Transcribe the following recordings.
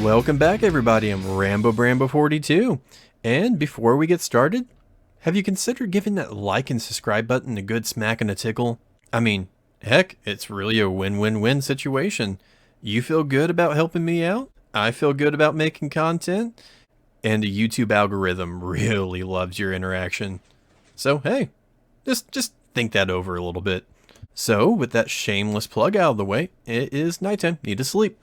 Welcome back everybody, I'm Rambo Brambo 42, and before we get started, have you considered giving that like and subscribe button a good smack and a tickle? I mean, heck, it's really a win-win-win situation. You feel good about helping me out, I feel good about making content, and the YouTube algorithm really loves your interaction. So hey, just think that over a little bit. So with that shameless plug out of the way, it is nighttime, need to sleep.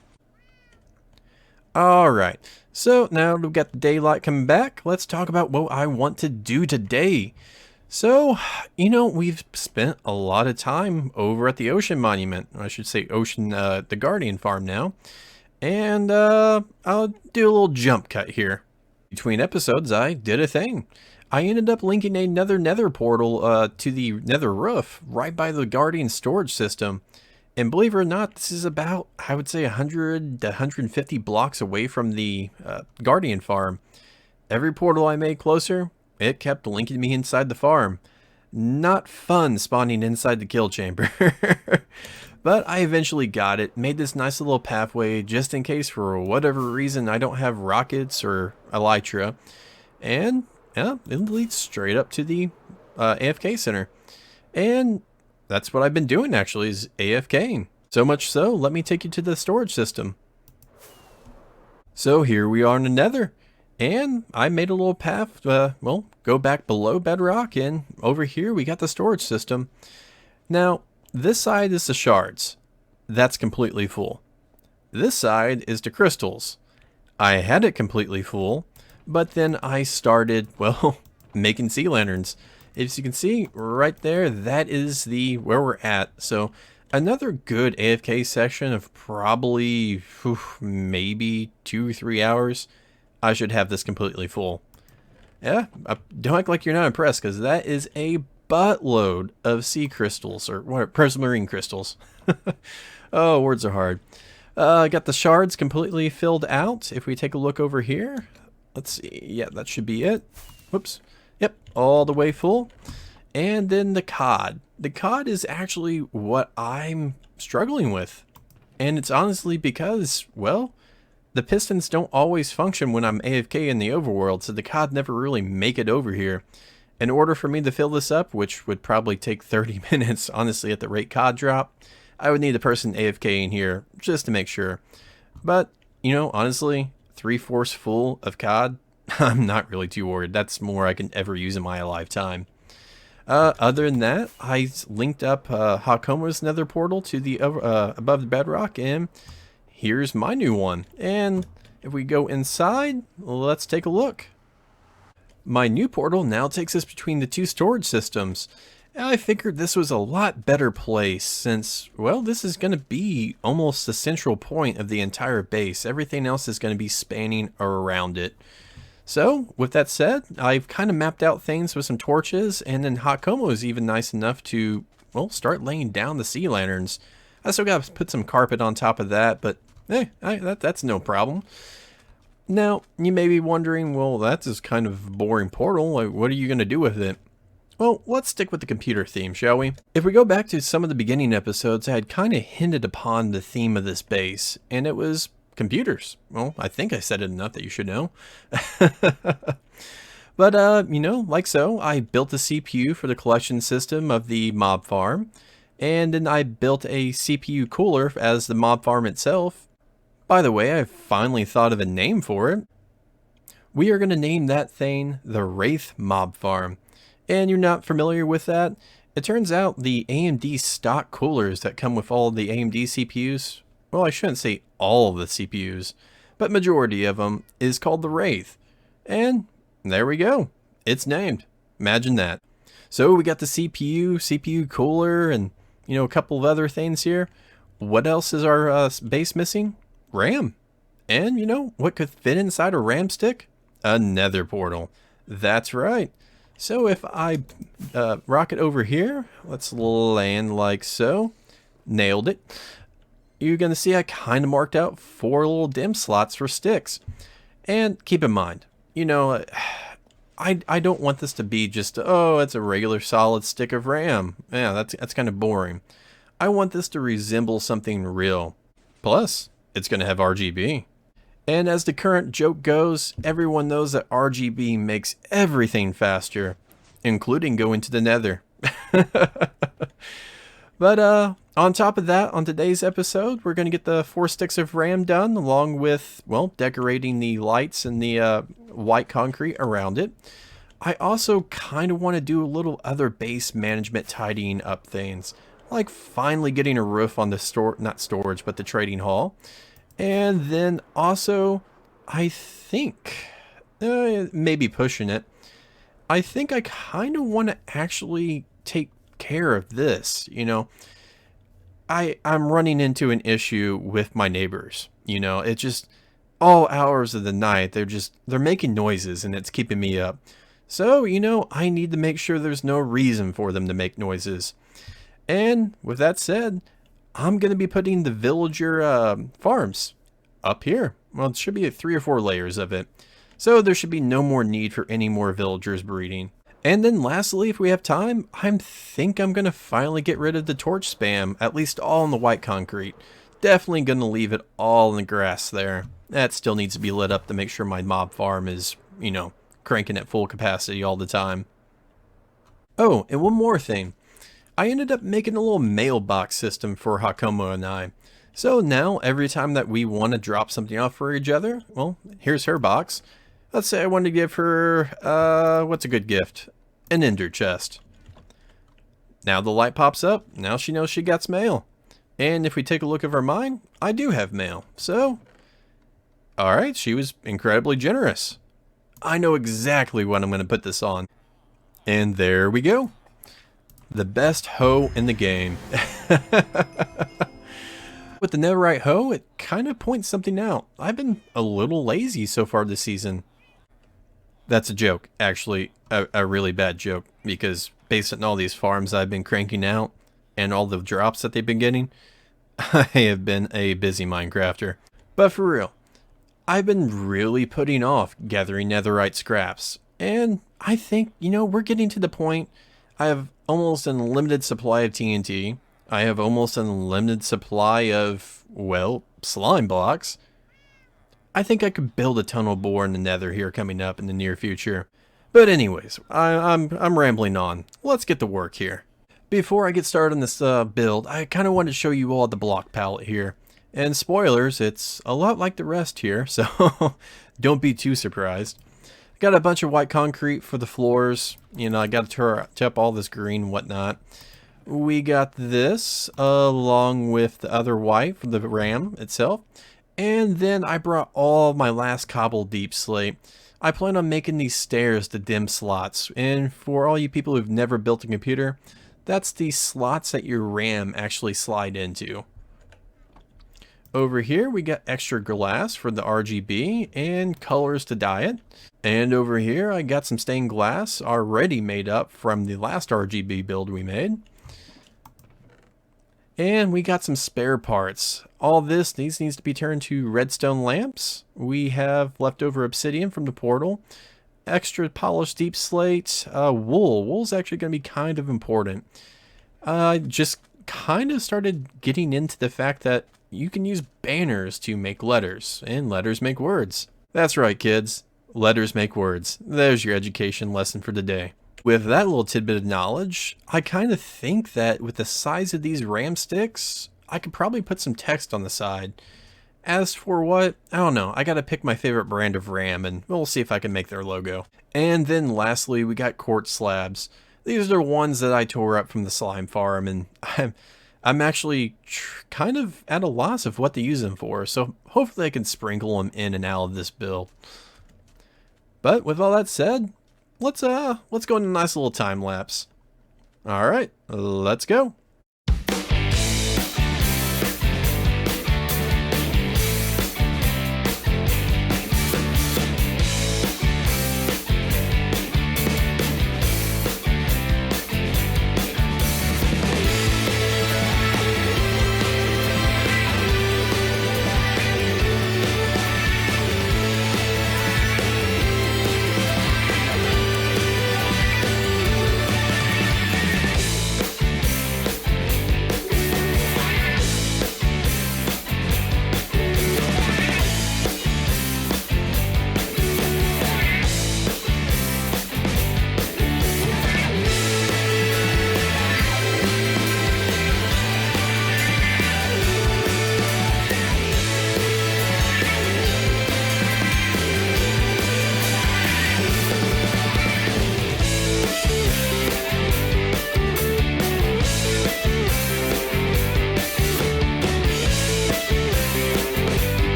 Alright, so now we've got the daylight coming back, let's talk about what I want to do today. So, we've spent a lot of time over at the Ocean Monument, I should say Ocean, the Guardian Farm now. And I'll do a little jump cut here. Between episodes, I did a thing. I ended up linking another Nether portal to the Nether roof right by the Guardian storage system. And believe it or not, this is about, I would say, 100 to 150 blocks away from the Guardian farm. Every portal I made closer, it kept linking me inside the farm. Not fun spawning inside the kill chamber. But I eventually got it, made this nice little pathway just in case for whatever reason I don't have rockets or elytra. And yeah, it leads straight up to the AFK center. And that's what I've been doing actually, is AFKing. So much so, let me take you to the storage system. So here we are in the Nether, and I made a little path, well, go back below bedrock, and over here we got the storage system. Now, this side is the shards. That's completely full. This side is the crystals. I had it completely full, but then I started, well, making sea lanterns. As you can see right there, that is where we're at. So another good AFK session of probably maybe 2 or 3 hours. I should have this completely full. Yeah, don't act like you're not impressed, because that is a buttload of sea crystals, or what, prismarine crystals. Oh, words are hard. I got the shards completely filled out. If we take a look over here, let's see. Yeah, that should be it. Whoops. Yep, all the way full. And then the cod. The cod is actually what I'm struggling with. And it's honestly because, well, the pistons don't always function when I'm AFK in the overworld, so the cod never really make it over here. In order for me to fill this up, which would probably take 30 minutes, honestly, at the rate cod drop, I would need a person AFK in here just to make sure. But, honestly, 3/4 full of cod, I'm not really too worried. That's more I can ever use in my lifetime. Other than that, I linked up Hakoma's Nether portal to the above the bedrock, and here's my new one. And if we go inside, let's take a look. My new portal now takes us between the two storage systems. I figured this was a lot better place since, well, this is going to be almost the central point of the entire base. Everything else is going to be spanning around it. So, with that said, I've kind of mapped out things with some torches, and then Hakomo is even nice enough to, well, start laying down the sea lanterns. I still got to put some carpet on top of that, but that's no problem. Now, you may be wondering, well, that's just kind of a boring portal. Like, what are you going to do with it? Well, let's stick with the computer theme, shall we? If we go back to some of the beginning episodes, I had kind of hinted upon the theme of this base, and it was computers. Well, I think I said it enough that you should know. But, like so, I built a CPU for the collection system of the mob farm, and then I built a CPU cooler as the mob farm itself. By the way, I finally thought of a name for it. We are going to name that thing the Wraith Mob Farm. And you're not familiar with that? It turns out the AMD stock coolers that come with all the AMD CPUs, well, I shouldn't say all of the CPUs, but majority of them, is called the Wraith. And there we go. It's named. Imagine that. So we got the CPU cooler, and, a couple of other things here. What else is our base missing? RAM. And, what could fit inside a RAM stick? A Nether portal. That's right. So if I rocket over here, let's land like so. Nailed it. You're going to see I kind of marked out 4 little dim slots for sticks. And keep in mind, I don't want this to be just, oh, it's a regular solid stick of RAM. Yeah, that's kind of boring. I want this to resemble something real. Plus, it's going to have RGB. And as the current joke goes, everyone knows that RGB makes everything faster, including going to the Nether. But on top of that, on today's episode, we're going to get the 4 sticks of RAM done, along with, well, decorating the lights and the white concrete around it. I also kind of want to do a little other base management tidying up things, like finally getting a roof on the not storage, but the trading hall. And then also, I think, maybe pushing it, I think I kind of want to actually take care of this. You know, I'm running into an issue with my neighbors. You know, it's just all hours of the night, they're making noises and it's keeping me up. So, you know, I need to make sure there's no reason for them to make noises. And with that said, I'm going to be putting the villager farms up here. Well, it should be 3 or 4 layers of it. So there should be no more need for any more villagers breeding. And then lastly, if we have time, I think I'm going to finally get rid of the torch spam, at least all in the white concrete. Definitely going to leave it all in the grass there. That still needs to be lit up to make sure my mob farm is, you know, cranking at full capacity all the time. Oh, and one more thing. I ended up making a little mailbox system for Hakomo and I. So now, every time that we want to drop something off for each other, well, here's her box. Let's say I want to give her, what's a good gift? An ender chest. Now the light pops up. Now she knows she gets mail. And if we take a look at our mine, I do have mail. So, alright, she was incredibly generous. I know exactly what I'm going to put this on. And there we go. The best hoe in the game. With the netherite hoe, it kind of points something out. I've been a little lazy so far this season. That's a joke, actually, a really bad joke, because based on all these farms I've been cranking out and all the drops that they've been getting, I have been a busy Minecrafter. But for real, I've been really putting off gathering netherite scraps, and I think, you know, we're getting to the point. I have almost an unlimited supply of TNT. I have almost an unlimited supply of, well, slime blocks. I think I could build a tunnel bore in the nether here coming up in the near future. But anyways, I'm rambling on. Let's get to work here. Before I get started on this build, I kind of wanted to show you all the block palette here. And spoilers, it's a lot like the rest here, so don't be too surprised. Got a bunch of white concrete for the floors. You know, I got to tap all this green and whatnot. We got this along with the other white for the RAM itself. And then I brought all my last cobble deep slate. I plan on making these stairs the dim slots. And for all you people who've never built a computer, that's the slots that your RAM actually slide into. Over here we got extra glass for the RGB and colors to dye it. And over here I got some stained glass already made up from the last RGB build we made. And we got some spare parts. All these needs to be turned to redstone lamps. We have leftover obsidian from the portal. Extra polished deep slate. Wool. Wool's actually going to be kind of important. Just kind of started getting into the fact that you can use banners to make letters. And letters make words. That's right, kids. Letters make words. There's your education lesson for the day. With that little tidbit of knowledge, I kind of think that with the size of these RAM sticks, I could probably put some text on the side. As for what, I don't know, I gotta pick my favorite brand of RAM and we'll see if I can make their logo. And then lastly, we got quartz slabs. These are ones that I tore up from the slime farm, and I'm actually kind of at a loss of what to use them for, so hopefully I can sprinkle them in and out of this build. But with all that said, let's go into a nice little time lapse. All right, let's go.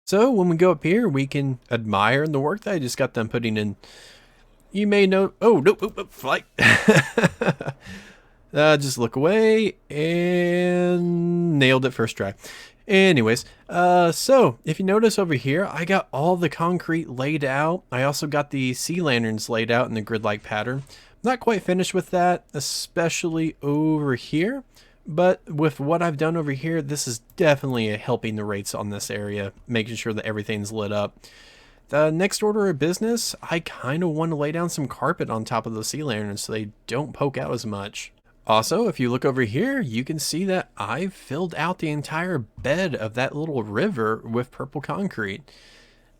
So when we go up here, we can admire the work that I just got done putting in. You may know, oh, nope, nope, nope, flight. Just look away and nailed it first try. Anyways, so if you notice over here, I got all the concrete laid out. I also got the sea lanterns laid out in the grid-like pattern. Not quite finished with that, especially over here. But with what I've done over here, this is definitely helping the rates on this area, making sure that everything's lit up. The next order of business, I kind of want to lay down some carpet on top of the sea lanterns so they don't poke out as much. Also, if you look over here, you can see that I've filled out the entire bed of that little river with purple concrete.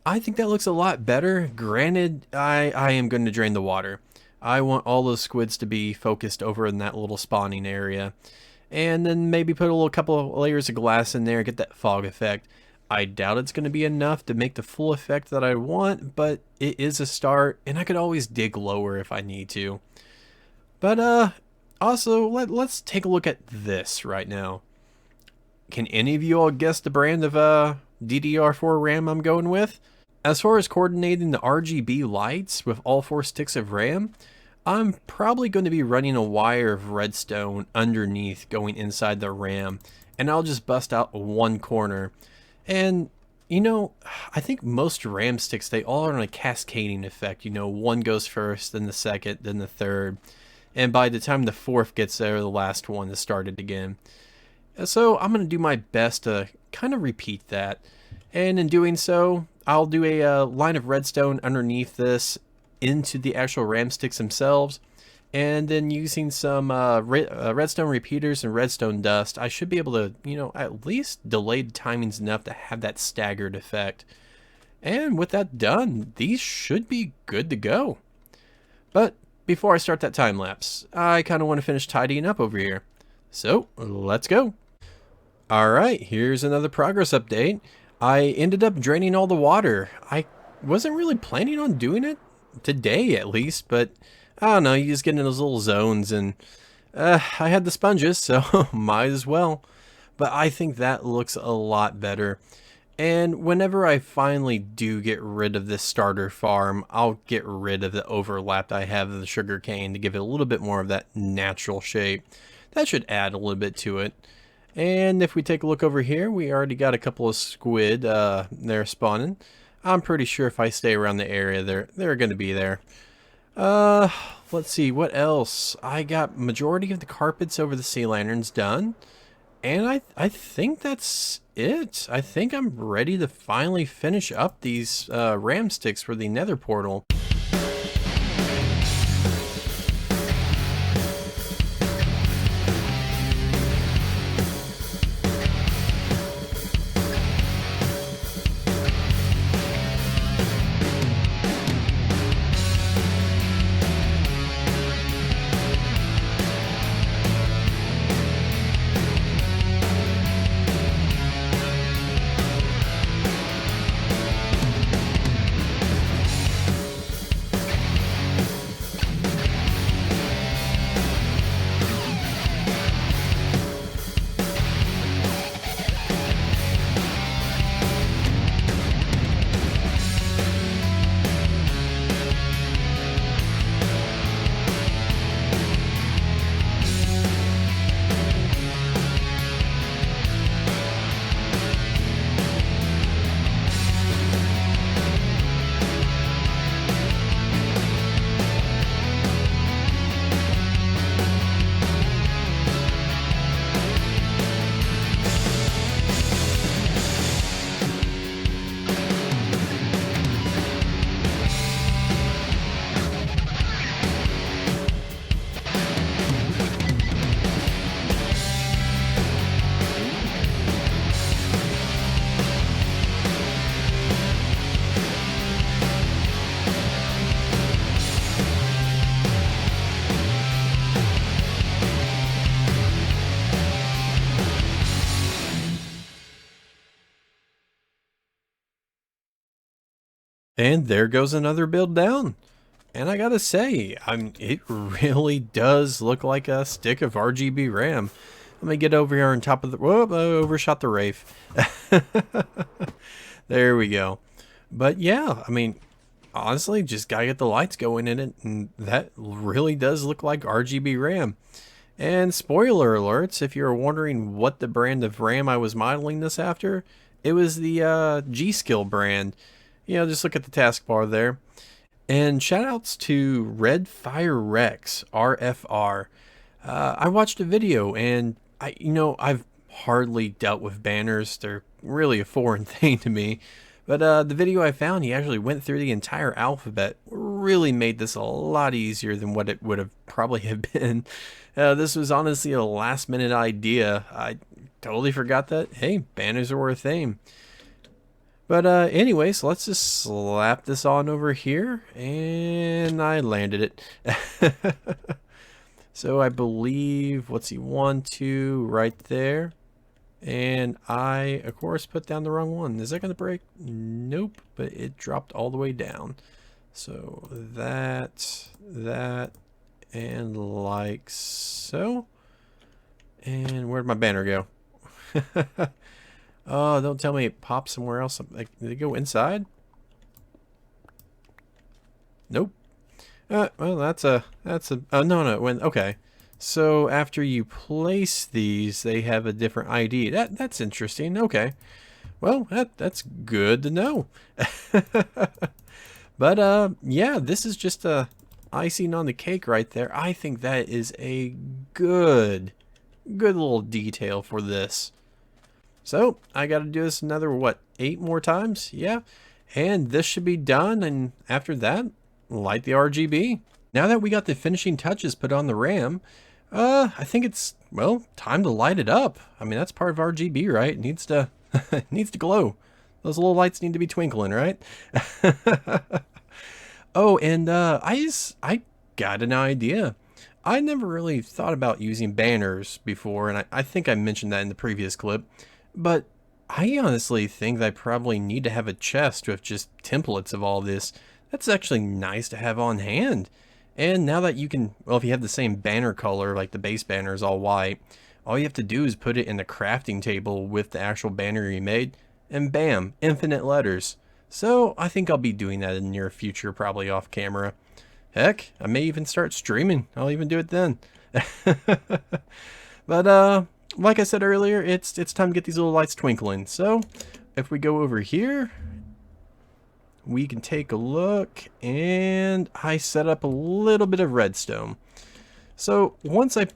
I think that looks a lot better. Granted, I am going to drain the water. I want all those squids to be focused over in that little spawning area. And then maybe put a little couple of layers of glass in there, get that fog effect. I doubt it's going to be enough to make the full effect that I want, but it is a start, and I could always dig lower if I need to. But also, let's take a look at this right now. Can any of you all guess the brand of DDR4 RAM I'm going with? As far as coordinating the RGB lights with all 4 sticks of RAM, I'm probably going to be running a wire of redstone underneath going inside the RAM, and I'll just bust out one corner. And, you know, I think most RAM sticks, they all are on a cascading effect. You know, one goes first, then the second, then the third. And by the time the fourth gets there, the last one has started again. So I'm going to do my best to kind of repeat that. And in doing so, I'll do a line of redstone underneath this into the actual RAM sticks themselves. And then using some redstone repeaters and redstone dust, I should be able to, you know, at least delay the timings enough to have that staggered effect. And with that done, these should be good to go. But before I start that time lapse, I kind of want to finish tidying up over here. So let's go. All right, here's another progress update. I ended up draining all the water. I wasn't really planning on doing it today at least, but I don't know, you just get in those little zones, and I had the sponges, so might as well. But I think that looks a lot better. And whenever I finally do get rid of this starter farm, I'll get rid of the overlap I have of the sugarcane to give it a little bit more of that natural shape. That should add a little bit to it. And if we take a look over here, we already got a couple of squid there spawning. I'm pretty sure if I stay around the area, they're going to be there. Let's see, what else? I got majority of the carpets over the sea lanterns done. And I think that's it. I think I'm ready to finally finish up these RAM sticks for the Nether portal. And there goes another build down. And I gotta say, it really does look like a stick of RGB RAM. Let me get over here on top of the, whoop, I overshot the Wraith. There we go. But yeah, I mean, honestly, just gotta get the lights going in it, and that really does look like RGB RAM. And spoiler alerts, if you're wondering what the brand of RAM I was modeling this after, it was the G-Skill brand. You know, just look at the taskbar there. And shoutouts to RedFireRex RFR. I watched a video, and I've hardly dealt with banners. They're really a foreign thing to me. But the video I found, he actually went through the entire alphabet. Really made this a lot easier than what it would have probably have been. This was honestly a last minute idea. I totally forgot that, hey, banners are a thing. But anyway, so let's just slap this on over here. And I landed it. So I believe, what's he, 1, 2, right there. And I, of course, put down the wrong one. Is that going to break? Nope, but it dropped all the way down. So that, and like so. And where'd my banner go? Oh, don't tell me it popped somewhere else. Like, did it go inside? Nope. Well, oh, no, it went, okay. So after you place these, they have a different ID. That's interesting. Okay. Well, that's good to know. But yeah, this is just a icing on the cake right there. I think that is a good little detail for this. So I got to do this another, what, 8 more times? Yeah. And this should be done. And after that, light the RGB. Now that we got the finishing touches put on the RAM, I think it's, well, time to light it up. I mean, that's part of RGB, right? It needs to, it needs to glow. Those little lights need to be twinkling, right? Oh, and I got an idea. I never really thought about using banners before, and I think I mentioned that in the previous clip. But I honestly think that I probably need to have a chest with just templates of all this. That's actually nice to have on hand. And now that you can, well, if you have the same banner color, like the base banner is all white, all you have to do is put it in the crafting table with the actual banner you made, and bam, infinite letters. So I think I'll be doing that in the near future, probably off camera. Heck, I may even start streaming. I'll even do it then. But like I said earlier, it's time to get these little lights twinkling. So if we go over here, we can take a look, and I set up a little bit of redstone. So once I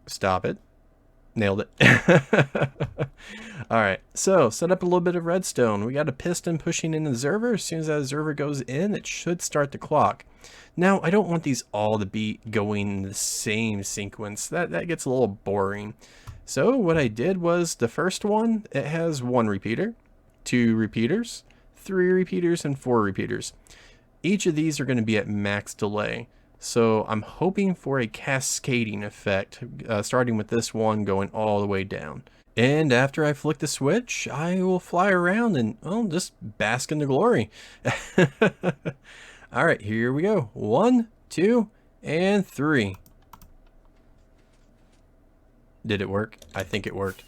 stop it, nailed it. All right, so set up a little bit of redstone. We got a piston pushing in the observer. As soon as that observer goes in, it should start the clock. Now I don't want these all to be going in the same sequence. That gets a little boring. So what I did was, the first one, it has 1 repeater, 2 repeaters, 3 repeaters, and 4 repeaters. Each of these are going to be at max delay. So I'm hoping for a cascading effect, starting with this one going all the way down. And after I flick the switch, I will fly around and, well, just bask in the glory. All right, here we go. 1, 2, and 3. Did it work? I think it worked.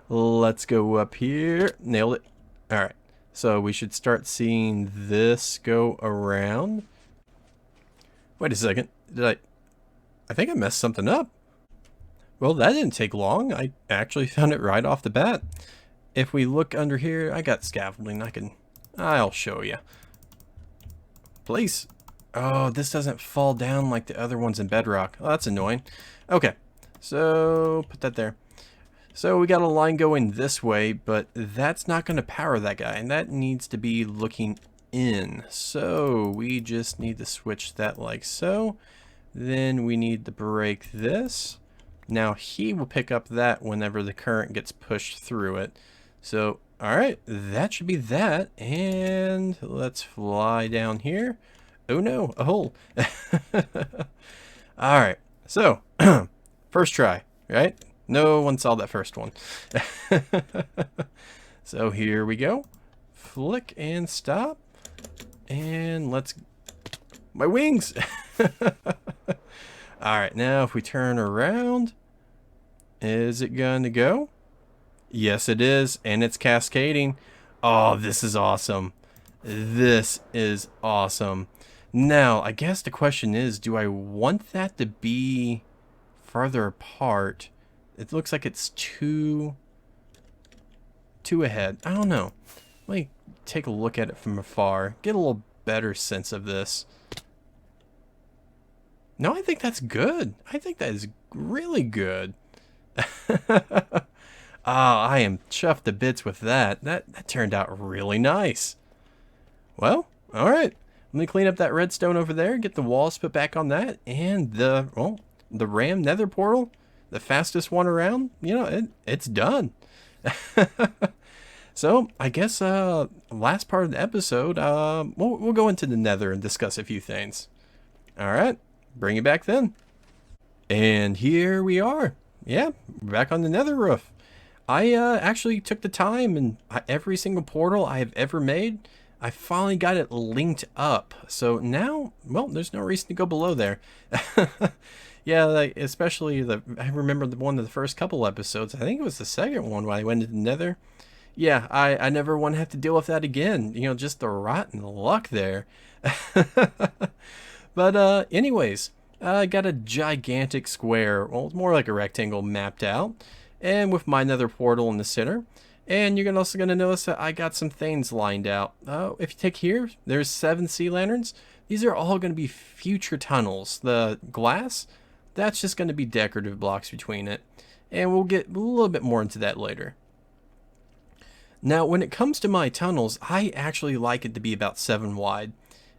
Let's go up here. Nailed it. All right, so we should start seeing this go around. Wait a second. I think I messed something up. Well, that didn't take long. I actually found it right off the bat. If we look under here, I got scaffolding. I'll show you. Please. Oh, this doesn't fall down like the other ones in Bedrock. Oh, that's annoying. Okay, so put that there. So we got a line going this way, but that's not going to power that guy, and that needs to be looking in. So we just need to switch that like so. Then we need to break this. Now he will pick up that whenever the current gets pushed through it. So, all right, that should be that. And let's fly down here. Oh no, a hole. All right, so first try, right? No one saw that first one. So here we go. Flick and stop. And let's, my wings. All right, now if we turn around, is it going to go? Yes, it is, and it's cascading. Oh, this is awesome. This is awesome. Now, I guess the question is, do I want that to be farther apart? It looks like it's too ahead. I don't know. Let me take a look at it from afar, get a little better sense of this. No, I think that's good. I think that is really good. I am chuffed to bits with that. That turned out really nice. Well, all right. Let me clean up that redstone over there, get the walls put back on that, and the Ram Nether portal, the fastest one around. You know, it's done. So I guess last part of the episode, we'll go into the Nether and discuss a few things. All right, bring it back then. And here we are. Yeah, we're back on the Nether roof. I actually took the time, and every single portal I have ever made, I finally got it linked up. So now, well, there's no reason to go below there. Yeah, like, especially I remember one of the first couple episodes. I think it was the second one when I went into the Nether. Yeah, I never want to have to deal with that again. You know, just the rotten luck there. But anyways, I got a gigantic square, well, it's more like a rectangle mapped out, and with my Nether portal in the center. And you're also going to notice that I got some things lined out. If you take here, there's 7 sea lanterns. These are all going to be future tunnels. The glass, that's just going to be decorative blocks between it. And we'll get a little bit more into that later. Now, when it comes to my tunnels, I actually like it to be about 7 wide.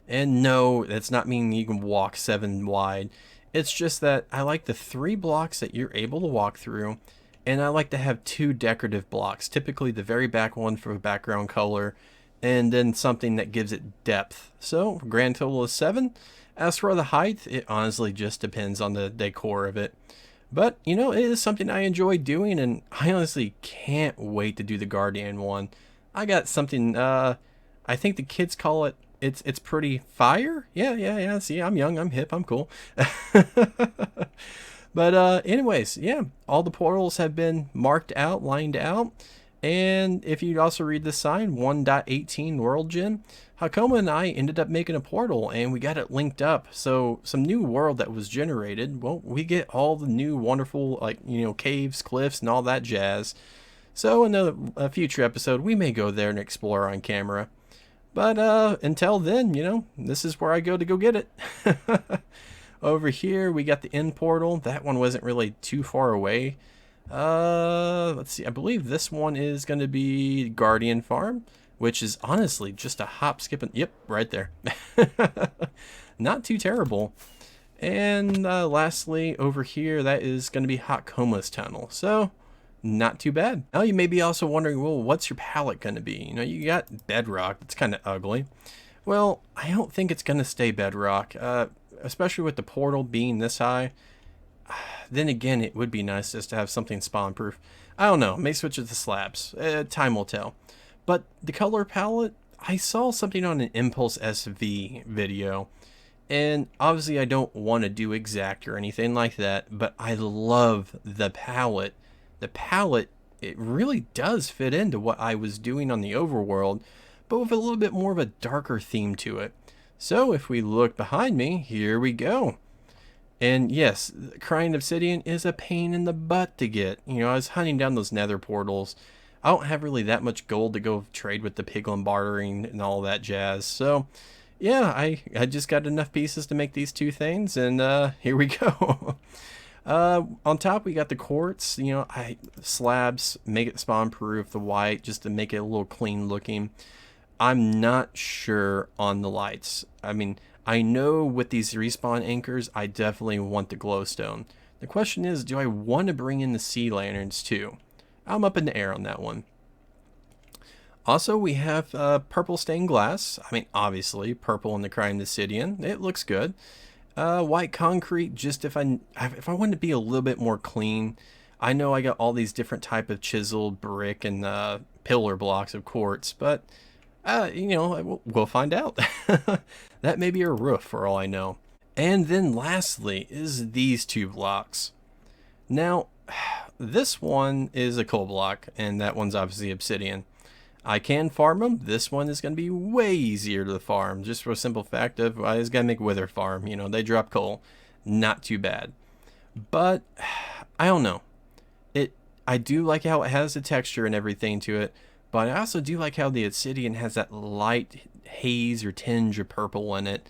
And no, that's not meaning you can walk 7 wide. It's just that I like the 3 blocks that you're able to walk through. And I like to have 2 decorative blocks, typically the very back one for background color, and then something that gives it depth. So, grand total is 7. As for the height, it honestly just depends on the decor of it. But, you know, it is something I enjoy doing, and I honestly can't wait to do the Guardian one. I got something, I think the kids call it, it's pretty fire? Yeah, see, I'm young, I'm hip, I'm cool. But anyways, yeah, all the portals have been marked out, lined out. And if you also read the sign, 1.18 World Gen, Hakoma and I ended up making a portal and we got it linked up. So some new world that was generated, well, we get all the new wonderful, like, you know, caves, cliffs, and all that jazz. So in a future episode, we may go there and explore on camera. But until then, you know, this is where I go to go get it. Over here, we got the end portal. That one wasn't really too far away. Let's see. I believe this one is going to be Guardian Farm, which is honestly just a hop, skip, and yep, right there. Not too terrible. And lastly, over here, that is going to be Hakoma's tunnel. So, not too bad. Now you may be also wondering, well, what's your palette going to be? You know, you got bedrock. It's kind of ugly. Well, I don't think it's going to stay bedrock. Especially with the portal being this high. Then again, it would be nice just to have something spawn proof. I don't know, may switch it to slabs. Time will tell. But the color palette, I saw something on an Impulse SV video. And obviously I don't want to do exact or anything like that, but I love the palette. The palette, it really does fit into what I was doing on the overworld, but with a little bit more of a darker theme to it. So if we look behind me, here we go. And yes, crying obsidian is a pain in the butt to get. You know, I was hunting down those nether portals. I don't have really that much gold to go trade with the piglin bartering and all that jazz. So yeah, I just got enough pieces to make these 2 things, and here we go. On top we got the quartz, you know, slabs, make it spawn proof, the white, just to make it a little clean looking. I'm not sure on the lights. I mean, I know with these respawn anchors, I definitely want the glowstone. The question is, do I want to bring in the sea lanterns too? I'm up in the air on that one. Also, we have purple stained glass. I mean, obviously, purple in the Crying Obsidian. It looks good. White concrete, just if I wanted to be a little bit more clean. I know I got all these different type of chiseled brick and pillar blocks of quartz, but you know, we'll find out. That may be a roof for all I know. And then lastly is these 2 blocks. Now, this one is a coal block, and that one's obviously obsidian. I can farm them. This one is going to be way easier to farm, just for a simple fact of I just got to make wither farm. You know, they drop coal. Not too bad. But, I don't know. I do like how it has the texture and everything to it, but I also do like how the obsidian has that light haze or tinge of purple in it.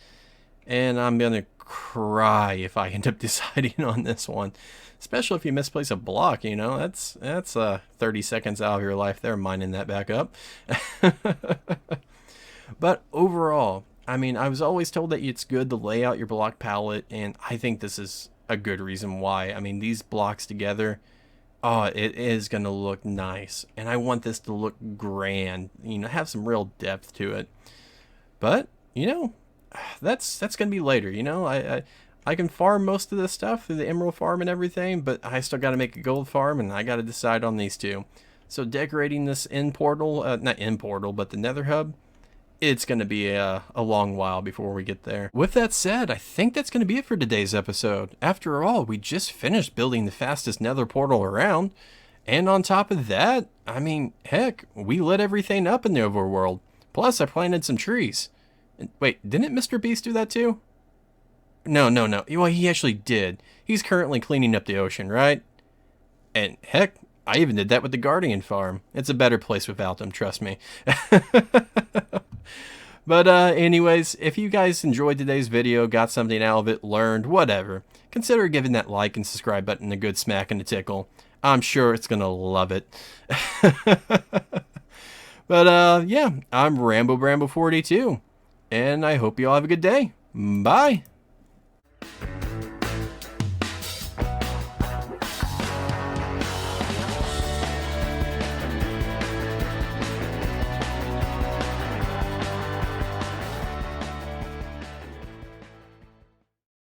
And I'm going to cry if I end up deciding on this one. Especially if you misplace a block, you know, that's 30 seconds out of your life there mining that back up. But overall, I mean, I was always told that it's good to lay out your block palette, and I think this is a good reason why. I mean, these blocks together, oh, it is going to look nice. And I want this to look grand, you know, have some real depth to it. But, you know, that's going to be later, you know. I can farm most of this stuff through the emerald farm and everything, but I still got to make a gold farm, and I got to decide on these two. So decorating this end portal, not end portal, but the nether hub, it's going to be a long while before we get there. With that said, I think that's going to be it for today's episode. After all, we just finished building the fastest nether portal around. And on top of that, I mean, heck, we lit everything up in the overworld. Plus, I planted some trees. Wait, didn't Mr. Beast do that too? No. Well, he actually did. He's currently cleaning up the ocean, right? And heck, I even did that with the Guardian farm. It's a better place without them, trust me. But anyways, if you guys enjoyed today's video, got something out of it, learned, whatever, consider giving that like and subscribe button a good smack and a tickle. I'm sure it's going to love it. But yeah, I'm Rambo Brambo 42, and I hope you all have a good day. Bye.